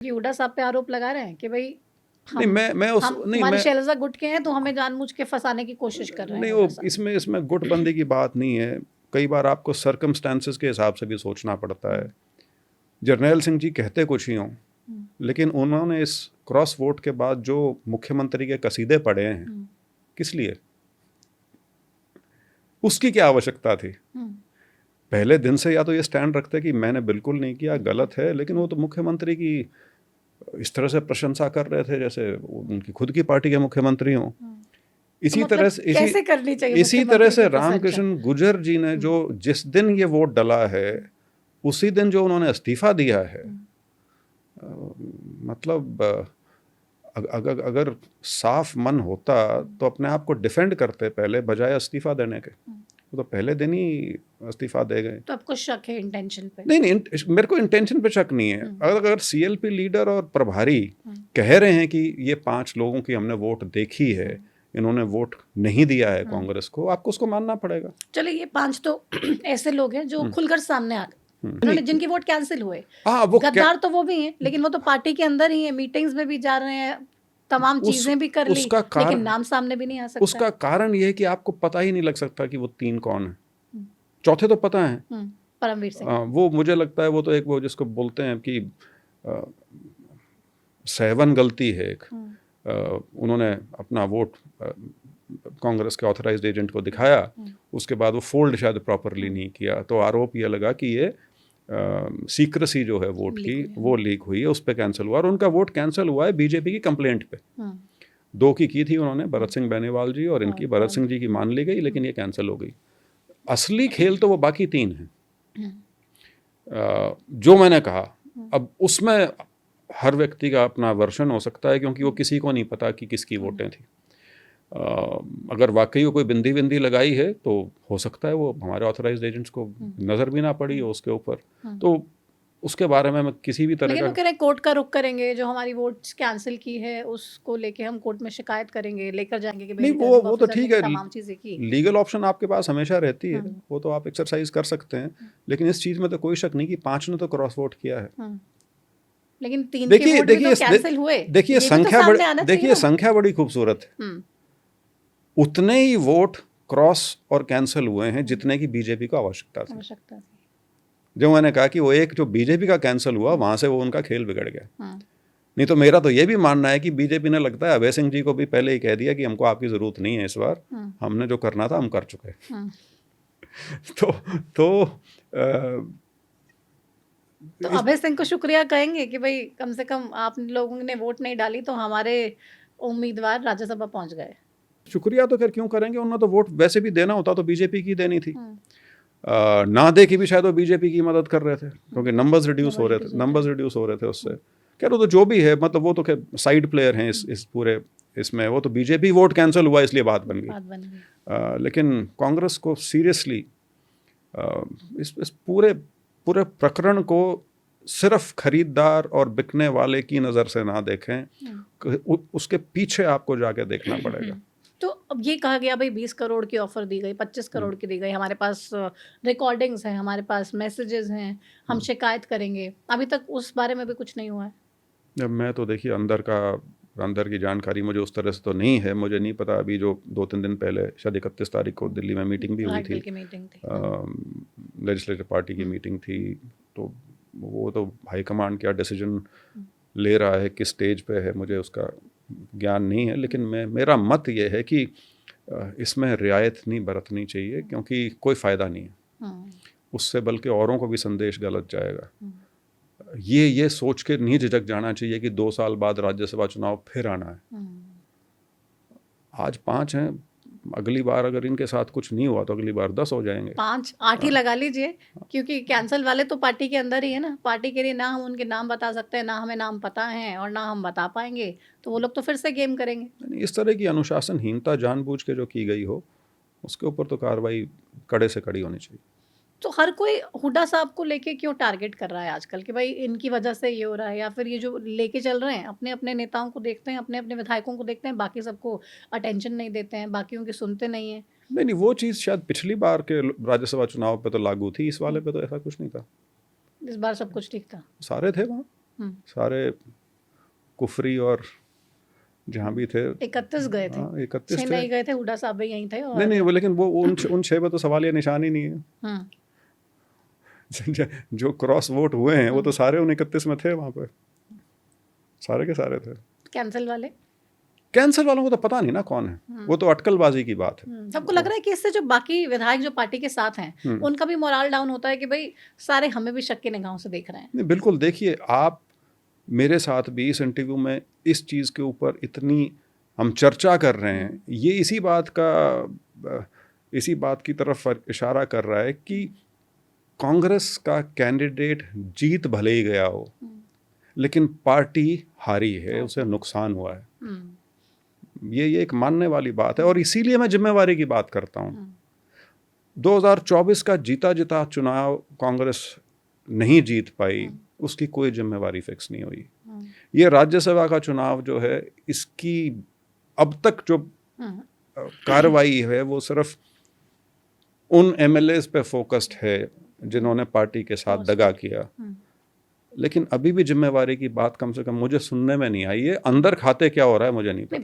कि हुड्डा साहब पे आरोप लगा रहे हैं कि भाई नहीं हम मैं उस हम नहीं हमारे मैं शैलजा गुट के हैं तो हमें जानबूझ के फंसाने की कोशिश कर रहे नहीं हैं वो हुड्डा साहब। इसमें गुटबंदी की बात नहीं है। कई बार आपको सर्कमस्टांसेस के हिसाब से भी सोचना पड़ता है। जर्नैल सिंह जी कहते कुछ ही हों, लेकिन उन्होंने इस क्रॉस वोट के बाद जो मुख्यमंत्री के कसीदे पढ़े हैं, किस लिए, उसकी क्या आवश्यकता थी? पहले दिन से या तो ये स्टैंड रखते कि मैंने बिल्कुल नहीं किया, गलत है, लेकिन वो तो मुख्यमंत्री की इस तरह से प्रशंसा कर रहे थे जैसे उनकी खुद की पार्टी के मुख्यमंत्री हों। इसी तो तरह मतलब से कैसे करनी चाहिए इसी तरह से मुख्यमंत्री की प्रशंसा? रामकृष्ण गुर्जर जी ने जो जिस दिन ये वोट डला है उसी दिन जो उन्होंने इस्तीफा दिया है, मतलब अगर साफ मन होता तो अपने आप को डिफेंड करते पहले, बजाय इस्तीफा देने के। वो तो पहले दिन ही इस्तीफा दे गए। तो आपको शक है इंटेंशन पे? नहीं, मेरे को इंटेंशन पे शक नहीं है। अगर सीएलपी लीडर और प्रभारी कह रहे हैं कि ये 5 लोगों की हमने वोट देखी है, इन्होंने वोट नहीं दिया है कांग्रेस को, आपको उसको मानना पड़ेगा। चलिए ये 5 तो ऐसे लोग हैं जो खुलकर सामने आ गए, उन्होंने जिनकी वोट कैंसिल हुए। वो गद्दार तो वो भी हैं, लेकिन वो तो पार्टी के अंदर ही है, मीटिंग्स में भी जा रहे हैं, तमाम चीजें भी कर ली, लेकिन नाम सामने भी नहीं आ सकता। उसका कारण ये है कि आपको पता ही नहीं लग सकता कि वो 3 कौन है। चौथे तो पता है, परमवीर सिंह। वो मुझे लगता है वो तो एक वो जिसको बोलते हैं कि 7 गलती है एक। उन्होंने अपना वोट कांग्रेस के ऑथराइज्ड एजेंट को दिखाया, उसके बाद वो फोल्ड शायद प्रॉपरली नहीं किया, तो आरोप ये लगा कि ये सीक्रेसी जो है वोट की वो लीक हुई है, उस पर कैंसिल हुआ। और उनका वोट कैंसिल हुआ है बीजेपी की कंप्लेंट पे। 2 की थी उन्होंने, भरत सिंह बेनीवाल जी और इनकी, भरत सिंह जी की मान ली गई, लेकिन ये कैंसिल हो गई। असली खेल तो वो बाकी 3 हैं जो मैंने कहा। अब उसमें हर व्यक्ति का अपना वर्षन हो सकता है, क्योंकि वो किसी को नहीं पता कि किसकी वोटें थी। अगर वाकई वो कोई बिंदी लगाई है तो हो सकता है वो हमारे ऑथराइज्ड एजेंट्स को नज़र भी ना पड़ी हो उसके ऊपर, तो उसके बारे में मैं किसी भी तरह लेकिन का, वो कह रहे हैं कोर्ट का रुख करेंगे, जो हमारी वोट्स कैंसिल की है उसको लेके हम कोर्ट में शिकायत करेंगे, लेकर जाएंगे कि नहीं वो तो ठीक है, तमाम चीजें की। लीगल ऑप्शन आपके पास हमेशा रहती है, वो तो आप एक्सरसाइज कर सकते हैं। लेकिन इस चीज़ में तो कोई शक नहीं कि 5 ने तो क्रॉस वोट किया है। लेकिन 3 के वोट भी तो कैंसिल हुए। देखिए संख्या बड़ी खूबसूरत है। उतने ही वोट क्रॉस और कैंसिल हुए हैं जितने की बीजेपी को आवश्यकता थी। जो मैंने कहा कि वो एक जो बीजेपी का कैंसिल हुआ, वहां से वो उनका खेल बिगड़ गया। नहीं तो मेरा तो ये भी मानना है कि बीजेपी ने, लगता है अभय सिंह जी को भी पहले ही कह दिया कि हमको आपकी जरूरत नहीं है इस बार, हमने जो करना था हम कर चुके। तो अभय सिंह को शुक्रिया कहेंगे कि भाई कम से कम आप लोगों ने वोट नहीं डाली तो हमारे उम्मीदवार राज्यसभा पहुंच गए। शुक्रिया तो खैर क्यों करेंगे, उन्होंने तो वोट वैसे भी देना होता तो बीजेपी की देनी थी। ना दे की भी शायद वो बीजेपी की मदद कर रहे थे, क्योंकि नंबर्स रिड्यूस हो रहे थे उससे। खैर वो तो जो भी है, मतलब वो तो खैर साइड प्लेयर हैं इस पूरे इसमें। वो तो बीजेपी वोट कैंसिल हुआ इसलिए बात बन गई। लेकिन कांग्रेस को सीरियसली इस पूरे प्रकरण को सिर्फ खरीदार और बिकने वाले की नज़र से ना देखें, उसके पीछे आपको जाके देखना पड़ेगा। तो अब ये कहा गया भाई 20 करोड़ की ऑफर दी गई, 25 करोड़ की दी गई, हमारे पास रिकॉर्डिंग्स हैं, हमारे पास मैसेजेस हैं, हम शिकायत करेंगे, अभी तक उस बारे में भी कुछ नहीं हुआ है। मैं तो देखिए अंदर की जानकारी मुझे उस तरह से तो नहीं है, मुझे नहीं पता। अभी जो 2-3 दिन पहले शायद 31 तारीख को दिल्ली में मीटिंग भी हुई थी, लेजिस्लेटिव पार्टी की मीटिंग थी, तो वो तो हाईकमांड क्या डिसीजन ले रहा है, किस स्टेज पे है, मुझे उसका ज्ञान नहीं है। लेकिन मेरा मत ये है कि इसमें रियायत नहीं बरतनी चाहिए, क्योंकि कोई फ़ायदा नहीं है उससे, बल्कि औरों को भी संदेश गलत जाएगा। ये सोच के नहीं झिझक जाना चाहिए कि 2 साल बाद राज्यसभा चुनाव फिर आना है। आज 5 हैं, अगली बार अगर इनके साथ कुछ नहीं हुआ तो अगली बार 10 हो जाएंगे, 5-8 ही लगा लीजिए, क्योंकि कैंसिल वाले तो पार्टी के अंदर ही है ना। पार्टी के लिए ना हम उनके नाम बता सकते हैं, ना हमें नाम पता है और ना हम बता पाएंगे, तो वो लोग तो फिर से गेम करेंगे। इस तरह की अनुशासनहीनता जानबूझ के जो की गई हो, उसके ऊपर तो कार्रवाई कड़े से कड़ी होनी चाहिए। तो हर कोई हुड्डा साहब को लेके क्यों टारगेट कर रहा है आजकल कि भाई इनकी वजह से ये हो रहा है, या फिर ये जो लेके चल रहे हैं अपने अपने नेताओं को देखते हैं, अपने अपने विधायकों को देखते हैं, बाकी सबको अटेंशन नहीं देते हैं, बाकियों की सुनते नहीं है। नहीं, वो चीज़ शायद पिछली बार के राज्यसभा चुनाव पे तो लागू थी, इस वाले पे तो ऐसा कुछ नहीं था। इस बार सब कुछ ठीक था, सारे थे वहाँ। सारे कुफरी और जहाँ भी थे 31 गए थे, 31 6 थे। नहीं गए थे, हुड्डा साहब भी यहीं थे। और नहीं, वो लेकिन वो उन 6 पे तो सवालिया निशान ही नहीं है। हम्म, जो क्रॉस वोट हुए हैं वो तो सारे उन 31 में थे वहाँ पे, सारे के सारे थे। कैंसिल वाले कैंसर वालों को तो पता नहीं ना कौन है, वो तो अटकलबाजी की बात है। सबको लग रहा है कि इससे जो बाकी विधायक जो पार्टी के साथ हैं उनका भी मोरल डाउन होता है कि भाई सारे हमें भी शक की निगाहों से देख रहे हैं। नहीं, बिल्कुल। देखिए, आप मेरे साथ भी इस इंटरव्यू में इस चीज़ के ऊपर इतनी हम चर्चा कर रहे हैं, ये इसी बात की तरफ इशारा कर रहा है कि कांग्रेस का कैंडिडेट जीत भले ही गया हो, लेकिन पार्टी हारी है, उसे नुकसान हुआ है। ये एक मानने वाली बात है, और इसीलिए मैं जिम्मेवारी की बात करता हूँ। 2024 का जीता चुनाव कांग्रेस नहीं जीत पाई, उसकी कोई जिम्मेवारी फिक्स नहीं हुई। ये राज्यसभा का चुनाव जो है, इसकी अब तक जो कार्रवाई है वो सिर्फ उन एमएलएस पे फोकस्ड है जिन्होंने पार्टी के साथ दगा किया, लेकिन अभी भी जिम्मेवारी की बात कम से कम मुझे सुनने में नहीं आई है। अंदर खाते क्या हो रहा है मुझे नहीं पता।